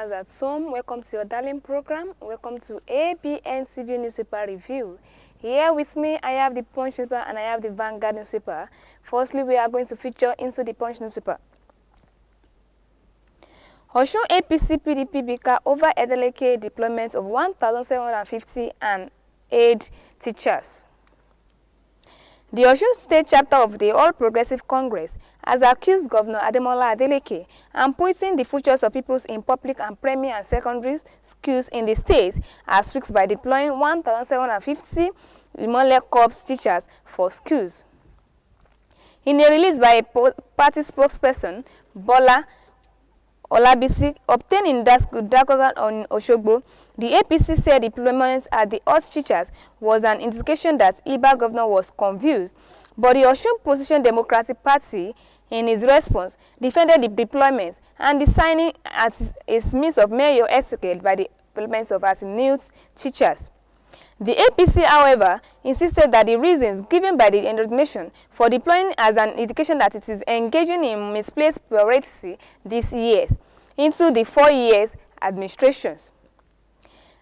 listeners at home, welcome to your darling program. Welcome to ABN TV Newspaper Review. Here with me, I have the Punch newspaper and I have the Vanguard newspaper. Firstly, we are going to feature into the Punch newspaper. OSUN APC PDP BK over Edeleke deployment of 1,750 and aid teachers. The OSUN State Chapter of the All Progressive Congress has accused Governor Ademola Adeleke and putting the futures of peoples in public and primary and secondary schools in the state as fixed by deploying 1,750 Imole Corps teachers for schools. In a release by a party spokesperson, Bola Olabisi, obtained in Dakogan on Oshogbo, the APC said deployment at the Earth teachers was an indication that Iba governor was confused, but the Osun Position Democratic Party, in his response, defended the deployment and the signing as a means of mayor etiquette by the deployment of assigned teachers. The APC, however, insisted that the reasons given by the information for deploying as an indication that it is engaging in misplaced priority this year into the 4 years administrations.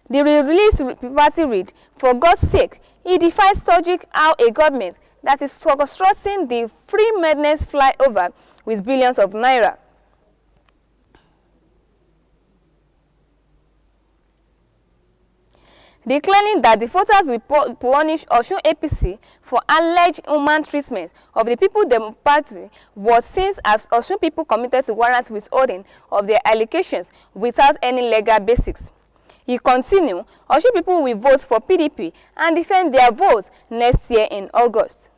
The release party read, "For God's sake, it defies logic how a government that is constructing the free madness flyover with billions of naira." Declaring that the voters will punish OSUN APC for alleged human treatment of the People Democratic Party was since as OSUN people committed to warrant withholding of their allegations without any legal basis. He continued, OSUN people will vote for PDP and defend their votes next year in August.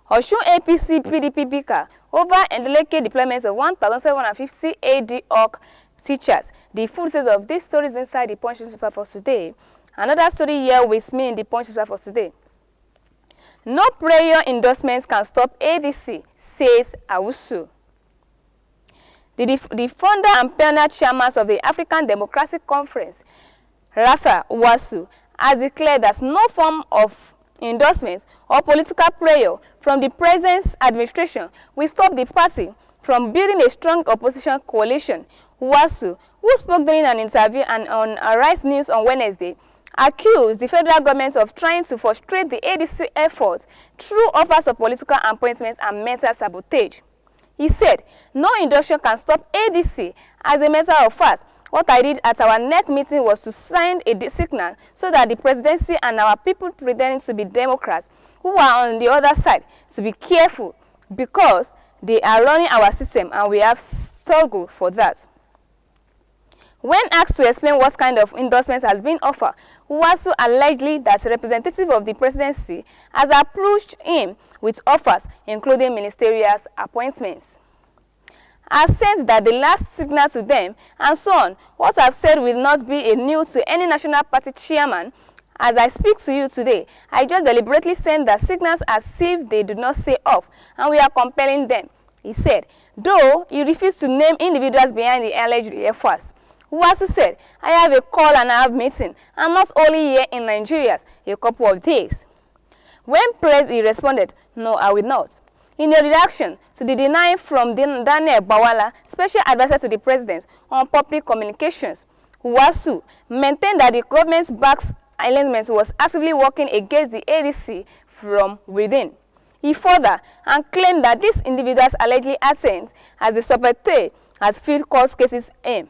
OSUN APC PDP BK over Edeleke deployments of 1,750 AD hoc teachers. The full details of these stories inside the Punch newspaper for today. Another story here with me in the Punch newspaper for today. No prayer endorsements can stop ADC, says OSUN. The founder and pioneer chairman of the African Democratic Conference, Rafa Wasu, has declared that no form of endorsement or political prayer from the present administration will stop the party from building a strong opposition coalition. Wasu, who spoke during an interview and on Arise News on Wednesday, accused the federal government of trying to frustrate the ADC efforts through offers of political appointments and mental sabotage. He said, "No endorsement can stop ADC. As a matter of fact, what I did at our next meeting was to send a signal so that the presidency and our people pretending to be Democrats who are on the other side to be careful because they are running our system and we have struggled for that." When asked to explain what kind of endorsements has been offered, Wasu allegedly that a representative of the presidency has approached him with offers, including ministerial appointments. I sent that the last signal to them, and so on. What I've said will not be a new to any national party chairman. As I speak to you today, I just deliberately send the signals as if they do not say off, and we are compelling them, he said, though he refused to name individuals behind the alleged efforts. Wasu said, "I have a call and I have meeting. I'm not only here in Nigeria, a couple of days." When pressed, he responded, "No, I will not." In a reaction to the denial from Daniel Bawala, special advisor to the president on public communications, Wasu maintained that the government's back alignment was actively working against the ADC from within. He further and claimed that these individuals allegedly assent as the secretary as field court cases aim.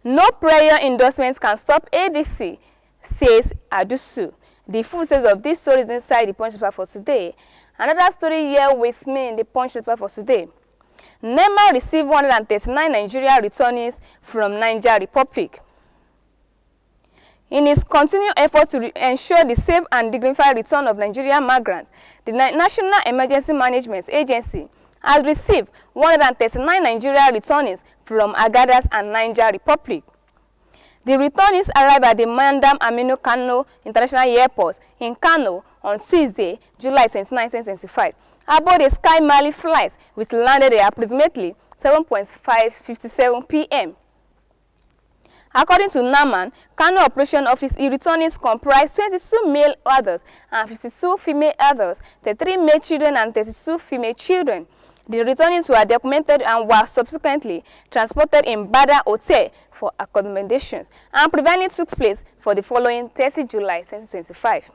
No prayer endorsements can stop ADC, says OSUN. The full details of these stories inside the Punch newspaper for today. Another story here with me in the Punch newspaper for today. NEMA received 139 Nigerian returnees from Niger Republic. In its continued effort to ensure the safe and dignified return of Nigerian migrants, the National Emergency Management Agency has received 139 Nigerian returnees from Agadas and Niger Republic. The returnees arrived at the Mandam Aminu Kano International Airport in Kano on Tuesday, July 29, 2025, aboard a Sky Mali flight which landed at approximately 7:57 p.m. According to Naman, Kano Operation Office, returnees comprise 22 male adults and 52 female adults, 33 male children and 32 female children. The returnees were documented and were subsequently transported in Bada Hotel for accommodations, and pre-venting took place for the following 30 July 2025.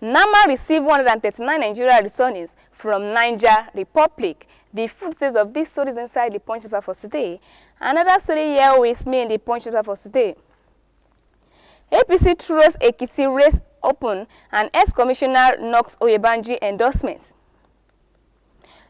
NAMA received 139 Nigerian returnees from Niger Republic. The full details of these stories inside the Punch paper for today. Another story here with me in the Punch paper for today. APC throws Ekiti race open and ex-commissioner knocks Oyebanji endorsements.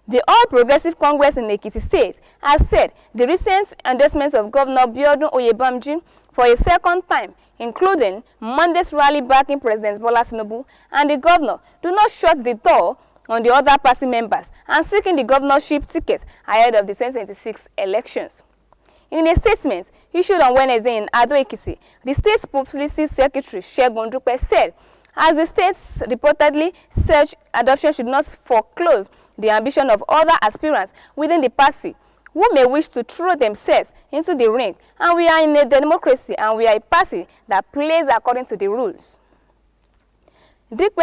The All Progressive Congress in Ekiti State has said the recent endorsements of Governor Biodun Oyebanji for a second time, including Monday's rally backing President Bola Tinubu and the governor, do not shut the door on the other party members and seeking the governorship ticket ahead of the 2026 elections. In a statement issued on Wednesday in Ado Ekiti, the state's publicity secretary Segun Dupe said, as the state reportedly such adoption should not foreclose the ambition of other aspirants within the party who may wish to throw themselves into the ring, and we are in a democracy and we are a party that plays according to the rules. Dupe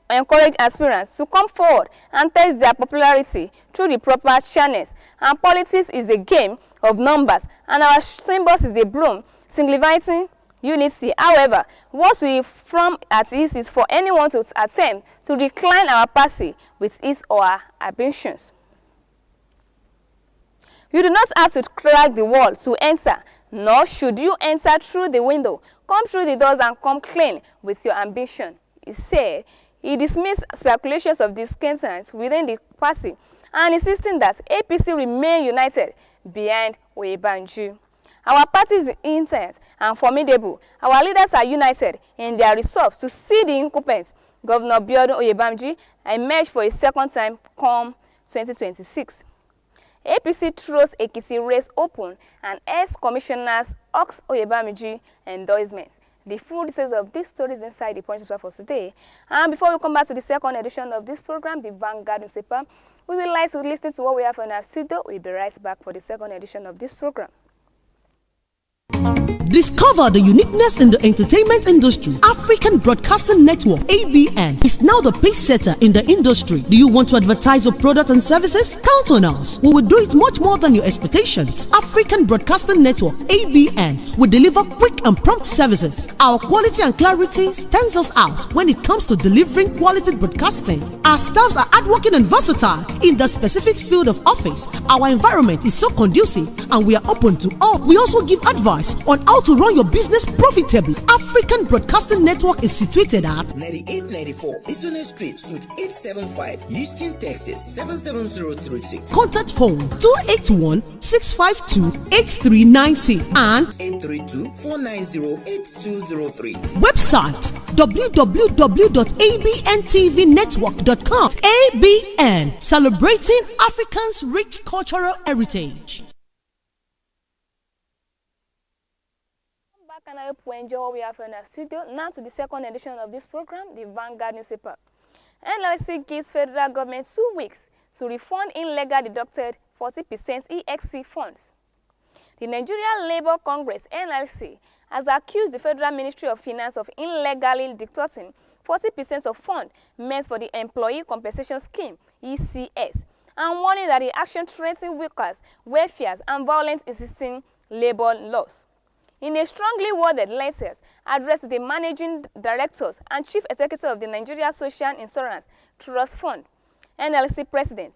encourage aspirants to come forward and test their popularity through the proper channels, and politics is a game of numbers and our symbols is the broom signifying unity. However, what we from at ease is for anyone to attempt to decline our party with his or her ambitions. You do not have to crack the wall to enter, nor should you enter through the window. Come through the doors and come clean with your ambition, he said. He dismissed speculations of discontent within the party and insisting that APC remain united behind Oyebanji. Our party is intense and formidable. Our leaders are united in their resolve to see the incumbent Governor Biodun Oyebanji emerge for a second time come 2026. APC throws Ekiti race open and ex-commissioners Ox Oyebanji endorsements. The full details of these stories inside the Punch paper for today. And before we come back to the second edition of this program, the Vanguard newspaper, we will like to listen to what we have in our studio. We'll be right back for the second edition of this program. Discover the uniqueness in the entertainment industry. African Broadcasting Network, ABN, is now the pace setter in the industry. Do you want to advertise your product and services? Count on us. We will do it much more than your expectations. African Broadcasting Network, ABN, will deliver quick and prompt services. Our quality and clarity stands us out when it comes to delivering quality broadcasting. Our staffs are hardworking and versatile in the specific field of office. Our environment is so conducive and we are open to all. We also give advice on how to run your business profitably. African Broadcasting Network is situated at 9894 OSUN Street, Suite 875, Houston, Texas 77036. Contact phone 281-652-8396 and 832-490-8203. Website www.abntvnetwork.com. ABN, celebrating Africans' rich cultural heritage. And I hope you enjoy what we have in our studio. Now to the second edition of this program, the Vanguard newspaper. NLC gives federal government 2 weeks to refund illegal deducted 40% EXC funds. The Nigerian Labour Congress, NLC, has accused the Federal Ministry of Finance of illegally deducting 40% of funds meant for the Employee Compensation Scheme, ECS, and warning that the action threatens workers' welfare and violent existing labor laws. In a strongly worded letter addressed to the managing directors and chief executive of the Nigeria Social Insurance Trust Fund, NLC President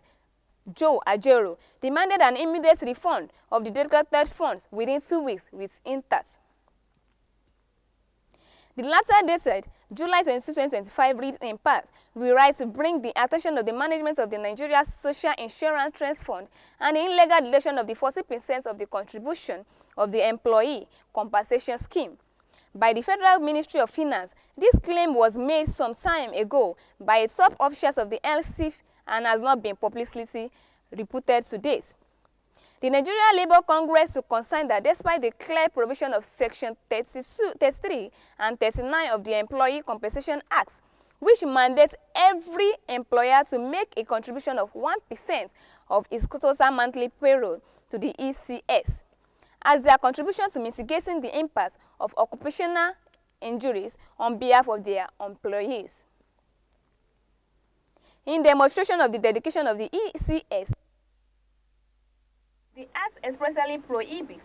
Joe Ajero demanded an immediate refund of the deducted funds within 2 weeks with intact. The latter dated July 22, 2025 reads in part, we write to bring the attention of the management of the Nigeria Social Insurance Trust Fund and the illegal deduction of the 40% of the contribution of the Employee Compensation Scheme by the Federal Ministry of Finance. This claim was made some time ago by top officials of the LC and has not been publicly reported to date. The Nigeria Labour Congress to concern that despite the clear provision of Section 33 and 39 of the Employee Compensation Act, which mandates every employer to make a contribution of 1% of its total monthly payroll to the ECS, as their contribution to mitigating the impact of occupational injuries on behalf of their employees. In demonstration of the dedication of the ECS, the Act expressly prohibits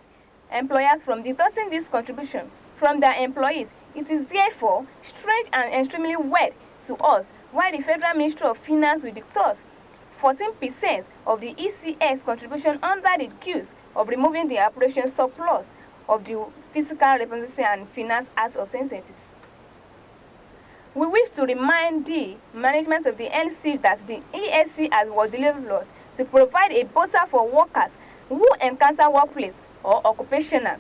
employers from deducting this contribution from their employees. It is therefore strange and extremely weird to us why the Federal Ministry of Finance will deduct 14% of the ECS contribution under the guise of removing the appropriation surplus of the Fiscal Representative and Finance Act of 2022. We wish to remind the management of the NC that the ESC was delivered to provide a buffer for workers who encounter workplace or occupational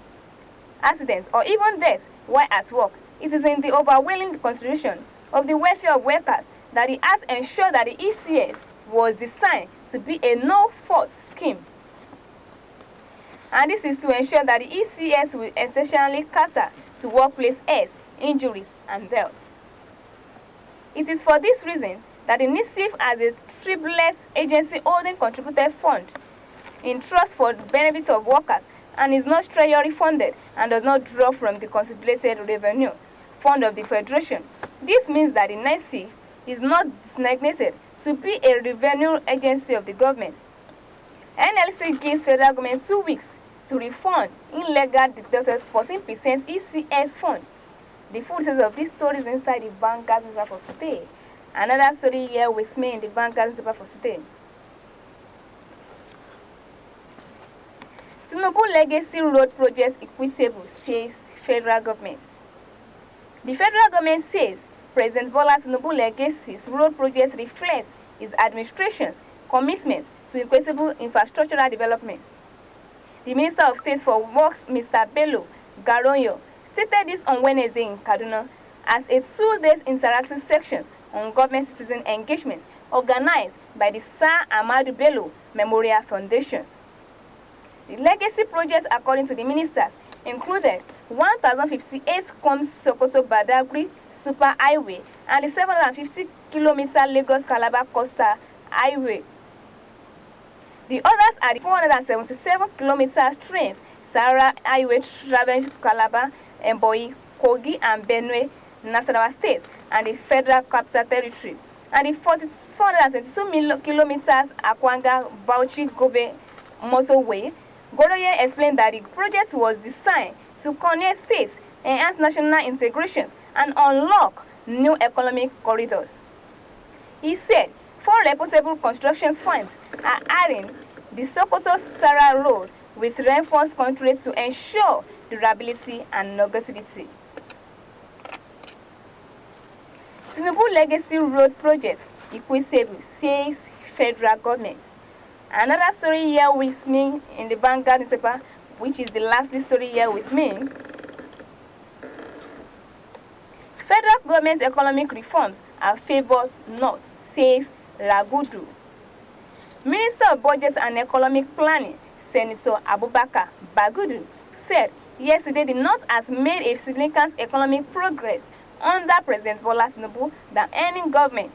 accidents or even death while at work. It is in the overwhelming consideration of the welfare of workers that the Act ensured that the ECS was designed to be a no-fault scheme. And this is to ensure that the ECS will essentially cater to workplace errors, injuries, and deaths. It is for this reason that the NICIF as a tribulous agency holding contributed fund in trust for the benefit of workers and is not treasury funded and does not draw from the consolidated revenue fund of the Federation. This means that the NICIF is not designated to be a revenue agency of the government. NLC gives federal government 2 weeks to refund illegal deducted 14% ECS fund. The full details of this story is inside the Vanguard newspaper for today. Another story here with me in the Vanguard newspaper for today. Tinubu legacy road projects equitable, says federal government. The federal government says President Bola Tinubu legacy's road projects reflects his administration's commitment to equitable infrastructural development. The Minister of State for Works, Mr. Bello Garonyo, stated this on Wednesday in Kaduna as a 2-day interactive section on government citizen engagement organized by the Sir Ahmadu Bello Memorial Foundations. The legacy projects, according to the ministers, included 1,058 Coms Sokoto Badagry Super Highway and the 750-kilometer Lagos Calabar Coastal Highway. The others are the 477-kilometer trains Sahara Highway traveling Calabar, Mboi, Kogi, and Benue, Nasarawa State, and the Federal Capital Territory, and the 422 kilometers Akwanga Bauchi Gobe Motorway. Goroye explained that the project was designed to connect states, enhance national integrations, and unlock new economic corridors. He said 4 reputable construction funds are adding the Sokoto-Sara Road with reinforced concrete to ensure durability and longevity. Tinubu Legacy Road Project equitable, says federal government. Another story here with me in the Vanguard newspaper, which is the last story here with me. Federal government's economic reforms are favored not, says Lagudu. Minister of Budget and Economic Planning, Senator Abubakar Bagudu, said yesterday the North has made a significant economic progress under President Bola Tinubu than any government.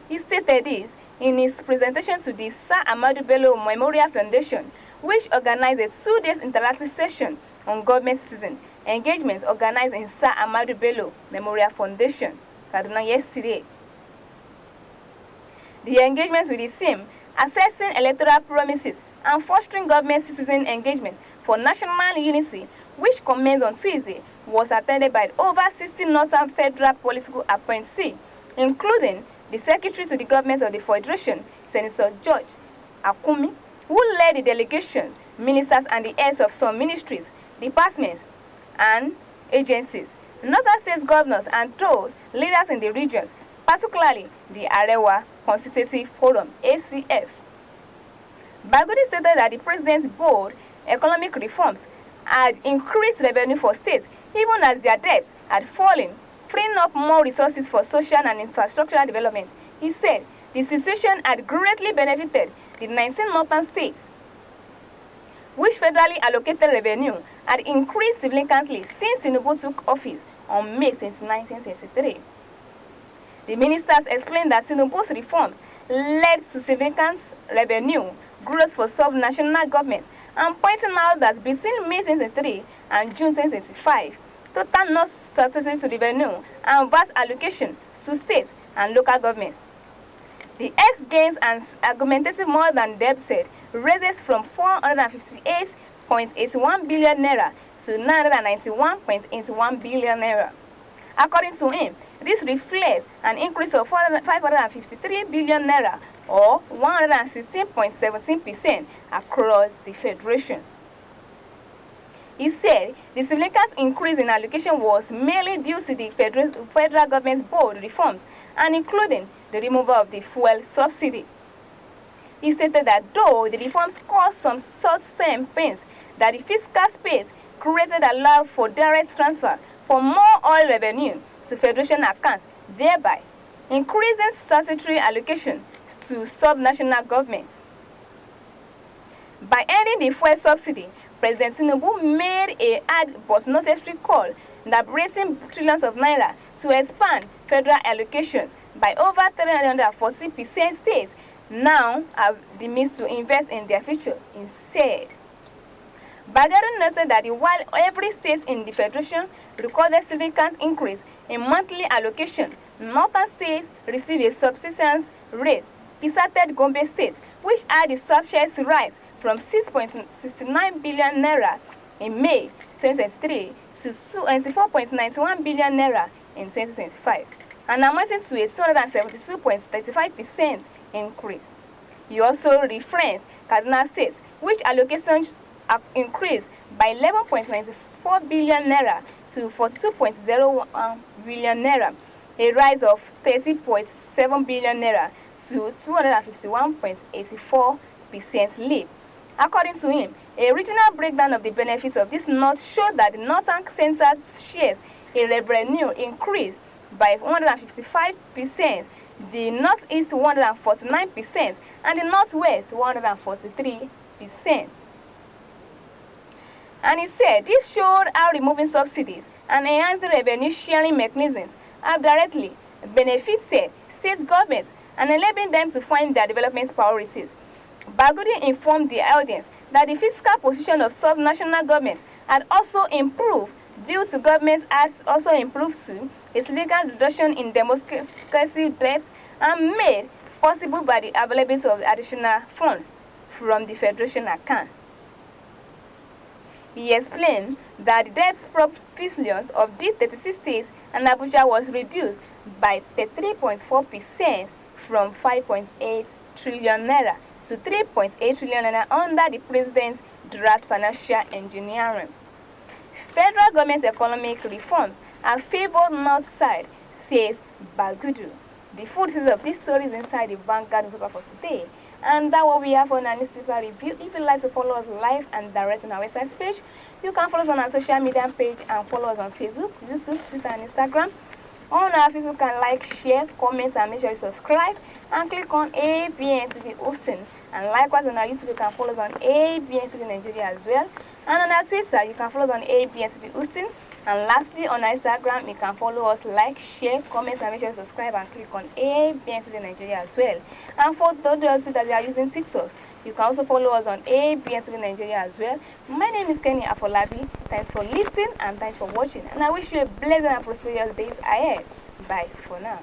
He stated this in his presentation to the Sir Ahmadu Bello Memorial Foundation, which organized a 2-day interactive session on government citizen engagement organized in Sir Ahmadu Bello Memorial Foundation, Kaduna, yesterday. The engagements with the theme, assessing electoral promises and fostering government citizen engagement for national unity, which commenced on Tuesday, was attended by over 60 Northern Federal political appointees, including the Secretary to the Government of the Federation, Senator George Akumi, who led the delegations, ministers, and the heads of some ministries, departments, and agencies, Northern State governors, and those leaders in the regions, particularly the Arewa Constitutive Forum, ACF. Bagodi stated that the President's bold economic reforms had increased revenue for states, even as their debts had fallen, freeing up more resources for social and infrastructural development. He said the situation had greatly benefited the 19 northern states, which federally allocated revenue had increased significantly since Tinubu took office on May 29, 2023. The ministers explained that Tinubu's reforms led to significant revenue growth for sub-national governments, and pointing out that between May 2023 and June 2025, total non-statutory revenue and vast allocation to states and local governments The X gains and argumentative more than deficit raises from 458.81 billion naira to 991.81 billion naira. According to him, this reflects an increase of 553 billion naira or 116.17% across the federations. He said the significant increase in allocation was mainly due to the federal government's bold reforms and including the removal of the fuel subsidy. He stated that though the reforms caused some short-term pains, that the fiscal space created allowed for direct transfer for more oil revenue to federation accounts, thereby increasing statutory allocation to subnational governments. By ending the fuel subsidy, President Tinubu made a hard but necessary call that raising trillions of naira to expand federal allocations by over 340%. States now have the means to invest in their future, he said. Bagari noted that while every state in the federation recorded significant increase in monthly allocation, northern states received a subsistence rate. He cited Gombe State, which had the subsidies rise from 6.69 billion naira in May 2023 to 24.91 billion naira in 2025, and amounting to a 272.35% increase. He also referenced Kaduna State, which allocations have increased by 11.94 billion naira to 42.01 billion naira, a rise of 30.7 billion naira to 251.84% leap. According to him, a regional breakdown of the benefits of this north showed that the northern center shares a revenue increase by 155%, the northeast 149%, and the northwest 143%. And he said this showed how removing subsidies and enhancing revenue sharing mechanisms have directly benefited state governments and enabling them to find their development priorities. Bagudi informed the audience that the fiscal position of subnational governments had also improved due to governments has also improved to its legal reduction in democracy debts and made possible by the availability of additional funds from the federation accounts. He explained that the debt provisions of these 36 states and Abuja was reduced by 33.4% from 5.8 trillion naira to 3.8 trillion naira under the president's draft financial engineering. Federal government's economic reforms have favored North side, says Bagudu. The full details of this story is inside the Vanguard newspaper for today. And that's what we have on our newspaper review. If you'd like to follow us live and direct on our website page, you can follow us on our social media page and follow us on Facebook, YouTube, Twitter, and Instagram. On our Facebook, you can like, share, comment, and make sure you subscribe. And click on ABN TV OSUN. And likewise on our YouTube, you can follow us on ABN TV Nigeria as well. And on our Twitter, you can follow us on ABN TV OSUN. And lastly, on our Instagram, you can follow us, like, share, comment, and make sure you subscribe and click on ABN TV Nigeria as well. And for those that are using TikTok, you can also follow us on ABN TV Nigeria as well. My name is Kenny Afolabi. Thanks for listening and thanks for watching. And I wish you a blessed and prosperous days ahead. Bye for now.